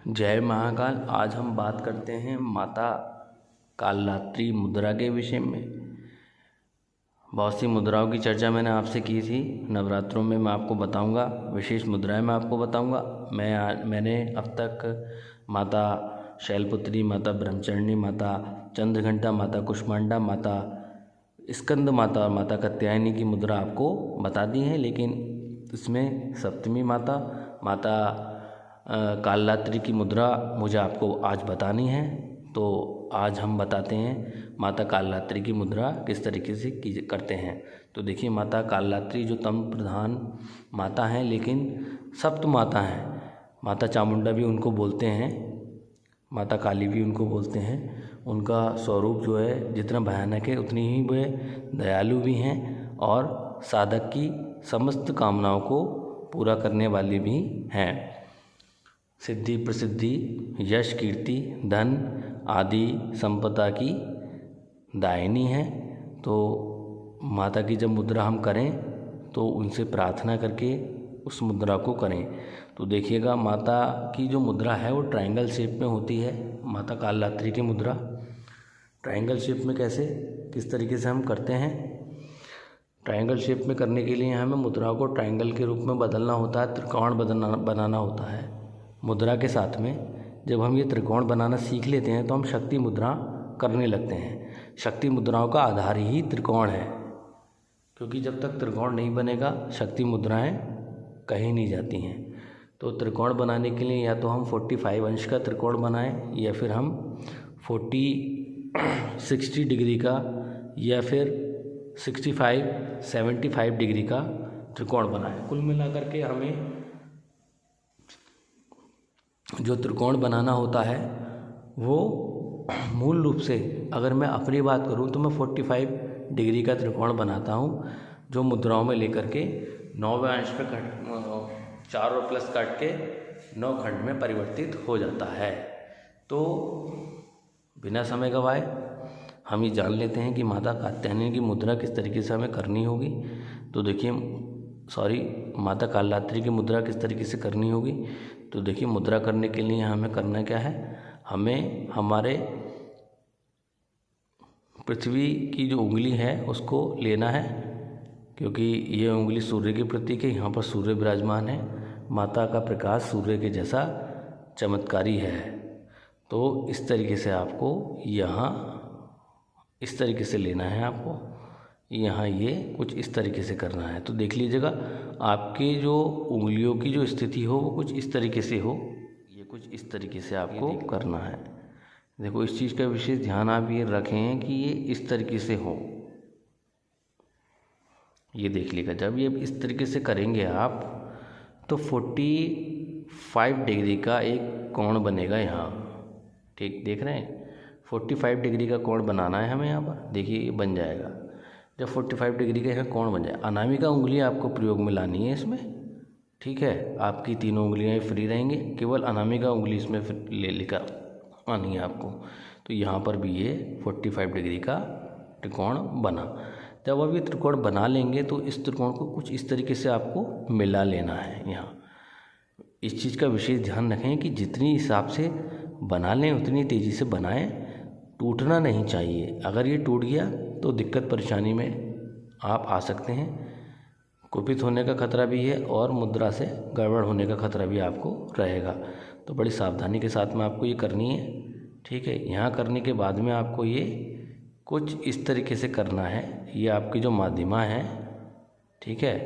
जय महाकाल। आज हम बात करते हैं माता कालरात्रि मुद्रा के विषय में। बहुत सी मुद्राओं की चर्चा मैंने आपसे की थी। नवरात्रों में मैं आपको बताऊंगा, विशेष मुद्राएं मैं आपको बताऊंगा। मैंने अब तक माता शैलपुत्री, माता ब्रह्मचारिणी, माता चंद्रघंटा, माता कुष्मांडा, माता स्कंद माता और माता कात्यायनी की मुद्रा आपको बता दी है, लेकिन इसमें सप्तमी माता कालरात्रि की मुद्रा मुझे आपको आज बतानी है। तो आज हम बताते हैं माता कालरात्रि की मुद्रा किस तरीके से करते हैं। तो देखिए, माता कालरात्रि जो तम प्रधान माता हैं, लेकिन सप्त माता हैं। माता चामुंडा भी उनको बोलते हैं, माता काली भी उनको बोलते हैं। उनका स्वरूप जो है जितना भयानक है, उतनी ही वे दयालु भी हैं और साधक की समस्त कामनाओं को पूरा करने वाली भी हैं। सिद्धि, प्रसिद्धि, यश, कीर्ति, धन आदि संपदा की दायिनी है। तो माता की जब मुद्रा हम करें तो उनसे प्रार्थना करके उस मुद्रा को करें। तो देखिएगा, माता की जो मुद्रा है वो ट्रायंगल शेप में होती है। माता कालरात्रि की मुद्रा ट्रायंगल शेप में कैसे, किस तरीके से हम करते हैं। ट्रायंगल शेप में करने के लिए हमें मुद्रा को ट्रायंगल के रूप में बदलना होता है, त्रिकोण बनाना होता है। मुद्रा के साथ में जब हम ये त्रिकोण बनाना सीख लेते हैं तो हम शक्ति मुद्रा करने लगते हैं। शक्ति मुद्राओं का आधार ही त्रिकोण है, क्योंकि जब तक त्रिकोण नहीं बनेगा शक्ति मुद्राएं कहीं नहीं जाती हैं। तो त्रिकोण बनाने के लिए या तो हम 45 अंश का त्रिकोण बनाएं, या फिर हम 60 डिग्री का, या फिर 75 डिग्री का त्रिकोण बनाएं। कुल मिलाकर के हमें जो त्रिकोण बनाना होता है वो मूल रूप से, अगर मैं अपनी बात करूं तो मैं 45 डिग्री का त्रिकोण बनाता हूं, जो मुद्राओं में लेकर के 9वें अंश पे चार और प्लस काट के 9 खंड में परिवर्तित हो जाता है। तो बिना समय गवाए हम ये जान लेते हैं कि माता कात्यायनी की मुद्रा किस तरीके से हमें करनी होगी। तो देखिए, माता कालरात्रि की मुद्रा किस तरीके से करनी होगी। तो देखिए, मुद्रा करने के लिए हमें करना क्या है, हमें हमारे पृथ्वी की जो उंगली है उसको लेना है, क्योंकि ये उंगली सूर्य के प्रतीक है। यहाँ पर सूर्य विराजमान है, माता का प्रकाश सूर्य के जैसा चमत्कारी है। तो इस तरीके से आपको यहाँ इस तरीके से लेना है, आपको यहाँ ये कुछ इस तरीके से करना है। तो देख लीजिएगा, आपके जो उंगलियों की जो स्थिति हो वो कुछ इस तरीके से हो, ये कुछ इस तरीके से आपको करना है। देखो, इस चीज़ का विशेष ध्यान आप ये रखें कि ये इस तरीके से हो। ये देख लीजिएगा, जब ये इस तरीके से करेंगे आप तो 45 डिग्री का एक कोण बनेगा यहाँ। ठीक देख रहे हैं, 45 डिग्री का कोण बनाना है हमें यहाँ पर। देखिए, ये बन जाएगा। जब 45 डिग्री का यहाँ कोण बन जाए, अनामिका उंगली आपको प्रयोग में लानी है इसमें। ठीक है, आपकी तीनों उंगलियाँ फ्री रहेंगी, केवल अनामिका उंगली इसमें लेकर आनी है आपको। तो यहाँ पर भी ये 45 डिग्री का त्रिकोण बना। जब आप ये त्रिकोण बना लेंगे तो इस त्रिकोण को कुछ इस तरीके से आपको मिला लेना है। यहाँ इस चीज़ का विशेष ध्यान रखें कि जितनी हिसाब से बना लें उतनी तेज़ी से बनाएं, टूटना नहीं चाहिए। अगर ये टूट गया तो दिक्कत परेशानी में आप आ सकते हैं, कुपित होने का खतरा भी है और मुद्रा से गड़बड़ होने का खतरा भी आपको रहेगा। तो बड़ी सावधानी के साथ में आपको ये करनी है। ठीक है, यहाँ करने के बाद में आपको ये कुछ इस तरीके से करना है। ये आपकी जो माध्यमा है, ठीक है,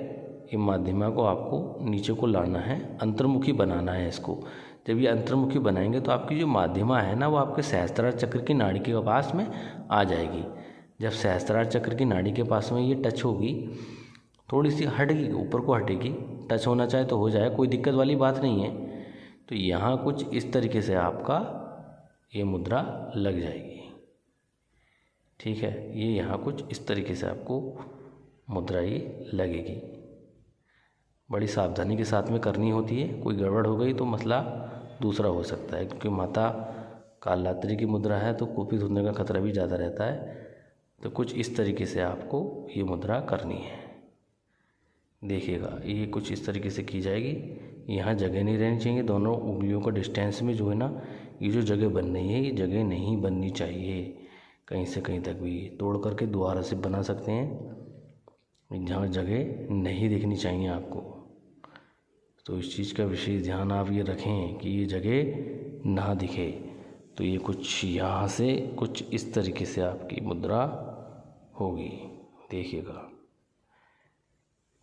ये माध्यमा को आपको नीचे को लाना है, अंतर्मुखी बनाना है इसको। जब ये अंतर्मुखी बनाएंगे तो आपकी जो माध्यमा है ना, वो आपके सहस्त्रार चक्र की नाड़ी के पास में आ जाएगी। जब सहस्त्रार चक्र की नाड़ी के पास में ये टच होगी, थोड़ी सी हटेगी, ऊपर को हटेगी, टच होना चाहे तो हो जाए, कोई दिक्कत वाली बात नहीं है। तो यहाँ कुछ इस तरीके से आपका ये मुद्रा लग जाएगी। ठीक है, ये यहाँ कुछ इस तरीके से आपको मुद्रा ये लगेगी। बड़ी सावधानी के साथ में करनी होती है, कोई गड़बड़ हो गई तो मसला दूसरा हो सकता है, क्योंकि माता कालरात्रि की मुद्रा है तो कुपित होने का खतरा भी ज़्यादा रहता है। तो कुछ इस तरीके से आपको ये मुद्रा करनी है। देखिएगा, ये कुछ इस तरीके से की जाएगी। यहाँ जगह नहीं रहनी चाहिए। दोनों उंगलियों का डिस्टेंस में जो है ना, ये जो जगह बन रही है, ये जगह नहीं बननी चाहिए कहीं से कहीं तक भी। तोड़ करके दोबारा से बना सकते हैं, जहाँ जगह नहीं दिखनी चाहिए आपको। तो इस चीज़ का विशेष ध्यान आप ये रखें कि ये जगह ना दिखे। तो ये कुछ यहाँ से कुछ इस तरीके से आपकी मुद्रा होगी, देखिएगा।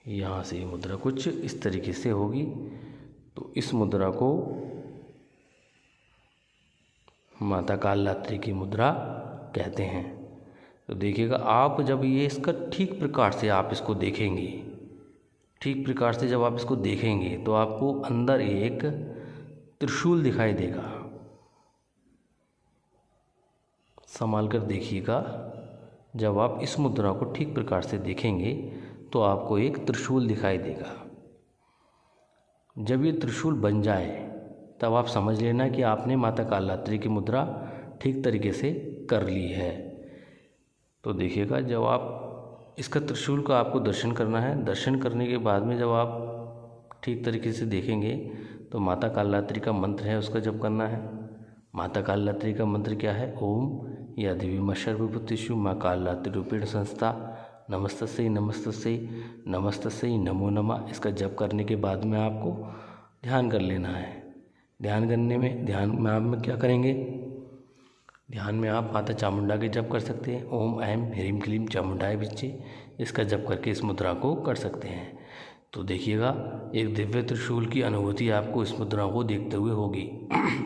यहाँ से ये मुद्रा कुछ इस तरीके से होगी। तो इस मुद्रा को माता कालरात्रि की मुद्रा कहते हैं। तो देखिएगा, आप जब ये इसका ठीक प्रकार से आप इसको देखेंगे, ठीक प्रकार से जब आप इसको देखेंगे तो आपको अंदर एक त्रिशूल दिखाई देगा। संभाल कर देखिएगा, जब आप इस मुद्रा को ठीक प्रकार से देखेंगे तो आपको एक त्रिशूल दिखाई देगा। जब ये त्रिशूल बन जाए तब आप समझ लेना कि आपने माता कालरात्रि की मुद्रा ठीक तरीके से कर ली है। तो देखिएगा, जब आप इसका त्रिशूल का आपको दर्शन करना है, दर्शन करने के बाद में जब आप ठीक तरीके से देखेंगे तो माता कालरात्रि का मंत्र है, उसका जप करना है। माता कालरात्रि का मंत्र क्या है? ओम या देवी सर्वभूतेषु माँ कालरात्रि रूपेण संस्था नमस्तस्यै नमस्तस्यै नमस्तस्यै नमो नमः। इसका जप करने के बाद में आपको ध्यान कर लेना है। ध्यान में आप क्या करेंगे? ध्यान में आप माता चामुंडा के जप कर सकते हैं। ओम ऐं ह्रीं क्लीं चामुंडाय विच्चे, इसका जप करके इस मुद्रा को कर सकते हैं। तो देखिएगा, एक दिव्य त्रिशूल की अनुभूति आपको इस मुद्रा को देखते हुए होगी।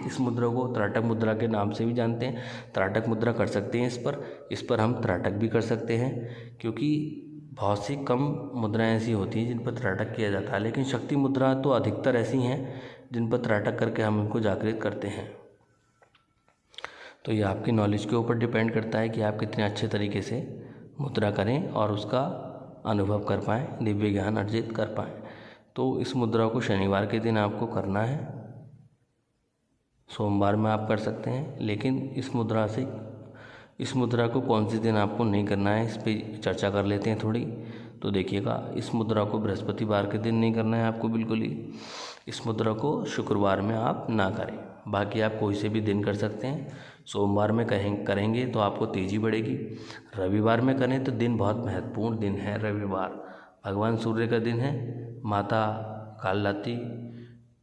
इस मुद्रा को त्राटक मुद्रा के नाम से भी जानते हैं। त्राटक मुद्रा कर सकते हैं इस पर हम त्राटक भी कर सकते हैं, क्योंकि बहुत सी कम मुद्राएं ऐसी होती हैं जिन पर त्राटक किया जाता है, लेकिन शक्ति मुद्रा तो अधिकतर ऐसी हैं जिन पर त्राटक करके हम इनको जागृत करते हैं। तो ये आपकी नॉलेज के ऊपर डिपेंड करता है कि आप कितने अच्छे तरीके से मुद्रा करें और उसका अनुभव कर पाएँ, दिव्य ज्ञान अर्जित कर पाएँ। तो इस मुद्रा को शनिवार के दिन आपको करना है, सोमवार में आप कर सकते हैं, लेकिन इस मुद्रा को कौन से दिन आपको नहीं करना है, इस पर चर्चा कर लेते हैं थोड़ी। तो देखिएगा, इस मुद्रा को बृहस्पतिवार के दिन नहीं करना है आपको बिल्कुल ही। इस मुद्रा को शुक्रवार में आप ना करें, बाकी आप कोई से भी दिन कर सकते हैं। सोमवार में करेंगे तो आपको तेज़ी बढ़ेगी। रविवार में करें तो दिन बहुत महत्वपूर्ण दिन है। रविवार भगवान सूर्य का दिन है। माता कालरात्रि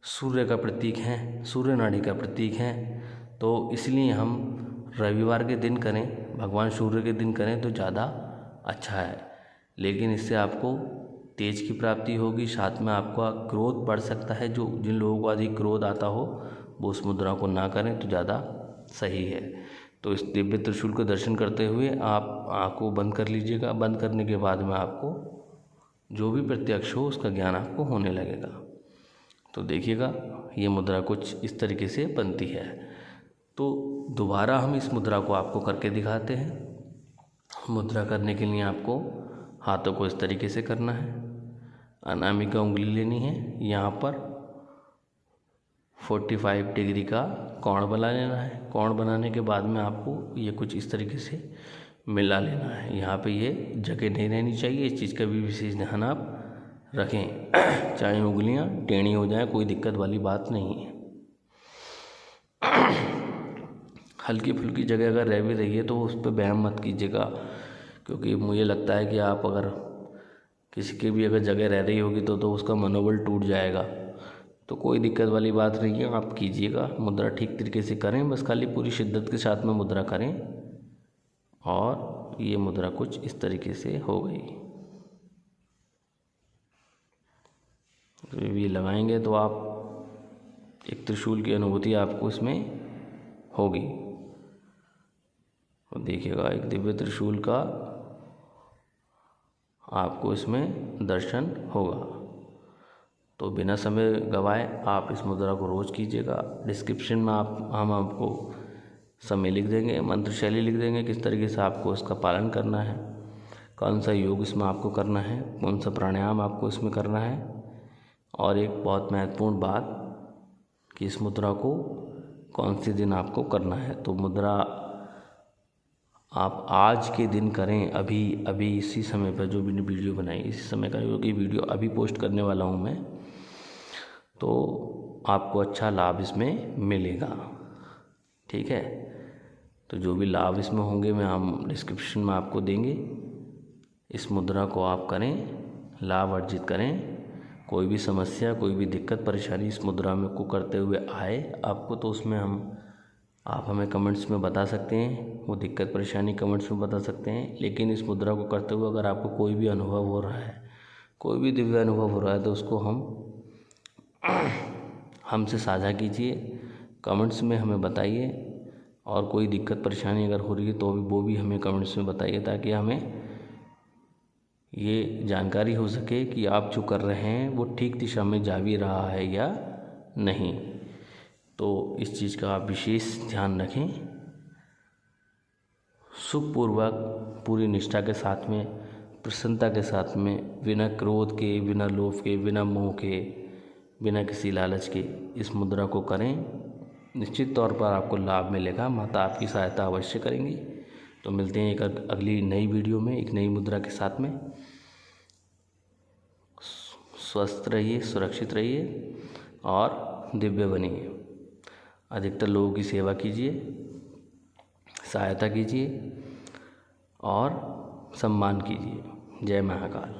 सूर्य का प्रतीक हैं, सूर्य नाड़ी का प्रतीक हैं। तो इसलिए हम रविवार के दिन करें, भगवान सूर्य के दिन करें तो ज़्यादा अच्छा है। लेकिन इससे आपको तेज की प्राप्ति होगी, साथ में आपका क्रोध बढ़ सकता है। जिन लोगों को अधिक क्रोध आता हो वो उस मुद्रा को ना करें तो ज़्यादा सही है। तो इस दिव्य त्रिशूल का दर्शन करते हुए आप आँख को बंद कर लीजिएगा। बंद करने के बाद में आपको जो भी प्रत्यक्ष हो उसका ज्ञान आपको होने लगेगा। तो देखिएगा, ये मुद्रा कुछ इस तरीके से बनती है। तो दोबारा हम इस मुद्रा को आपको करके दिखाते हैं। मुद्रा करने के लिए आपको हाथों को इस तरीके से करना है। अनामिका उंगली लेनी है, यहाँ पर 45 डिग्री का कोण बना लेना है। कोण बनाने के बाद में आपको ये कुछ इस तरीके से मिला लेना है। यहाँ पे ये जगह नहीं रहनी चाहिए, इस चीज़ का भी विशेष ध्यान आप रखें। चाहे उंगलियाँ टेढ़ी हो जाएं, कोई दिक्कत वाली बात नहीं है। हल्की फुल्की जगह अगर रह भी रही है तो उस पर व्यायाम मत कीजिएगा, क्योंकि मुझे लगता है कि आप अगर किसी की भी अगर जगह रह रही होगी तो उसका मनोबल टूट जाएगा। तो कोई दिक्कत वाली बात नहीं है, आप कीजिएगा। मुद्रा ठीक तरीके से करें, बस खाली पूरी शिद्दत के साथ में मुद्रा करें। और ये मुद्रा कुछ इस तरीके से हो गई। तो ये लगाएंगे तो आप एक त्रिशूल की अनुभूति आपको इसमें होगी। और देखिएगा, एक दिव्य त्रिशूल का आपको इसमें दर्शन होगा। तो बिना समय गवाए आप इस मुद्रा को रोज़ कीजिएगा। डिस्क्रिप्शन में हम आपको समय लिख देंगे, मंत्र शैली लिख देंगे, किस तरीके से आपको इसका पालन करना है, कौन सा योग इसमें आपको करना है, कौन सा प्राणायाम आपको इसमें करना है। और एक बहुत महत्वपूर्ण बात कि इस मुद्रा को कौन से दिन आपको करना है। तो मुद्रा आप आज के दिन करें, अभी इसी समय पर जो मैंने वीडियो बनाई इसी समय का, क्योंकि वीडियो अभी पोस्ट करने वाला हूँ मैं। तो आपको अच्छा लाभ इसमें मिलेगा। ठीक है, तो जो भी लाभ इसमें होंगे मैं हम डिस्क्रिप्शन में आपको देंगे। इस मुद्रा को आप करें, लाभ अर्जित करें। कोई भी समस्या, कोई भी दिक्कत परेशानी इस मुद्रा में को करते हुए आए आपको, तो उसमें आप हमें कमेंट्स में बता सकते हैं। वो दिक्कत परेशानी कमेंट्स में बता सकते हैं। लेकिन इस मुद्रा को करते हुए अगर आपको कोई भी अनुभव हो रहा है, कोई भी दिव्य अनुभव हो रहा है, तो उसको हमसे साझा कीजिए, कमेंट्स में हमें बताइए। और कोई दिक्कत परेशानी अगर हो रही है तो वो भी हमें कमेंट्स में बताइए, ताकि हमें ये जानकारी हो सके कि आप जो कर रहे हैं वो ठीक दिशा में जा भी रहा है या नहीं। तो इस चीज़ का आप विशेष ध्यान रखें। सुखपूर्वक, पूरी निष्ठा के साथ में, प्रसन्नता के साथ में, बिना क्रोध के, बिना लोभ के, बिना मोह के, बिना किसी लालच के इस मुद्रा को करें। निश्चित तौर पर आपको लाभ मिलेगा। माता आपकी सहायता अवश्य करेंगी। तो मिलते हैं एक अगली नई वीडियो में एक नई मुद्रा के साथ में। स्वस्थ रहिए, सुरक्षित रहिए और दिव्य बनिए। अधिकतर लोगों की सेवा कीजिए, सहायता कीजिए और सम्मान कीजिए। जय महाकाल।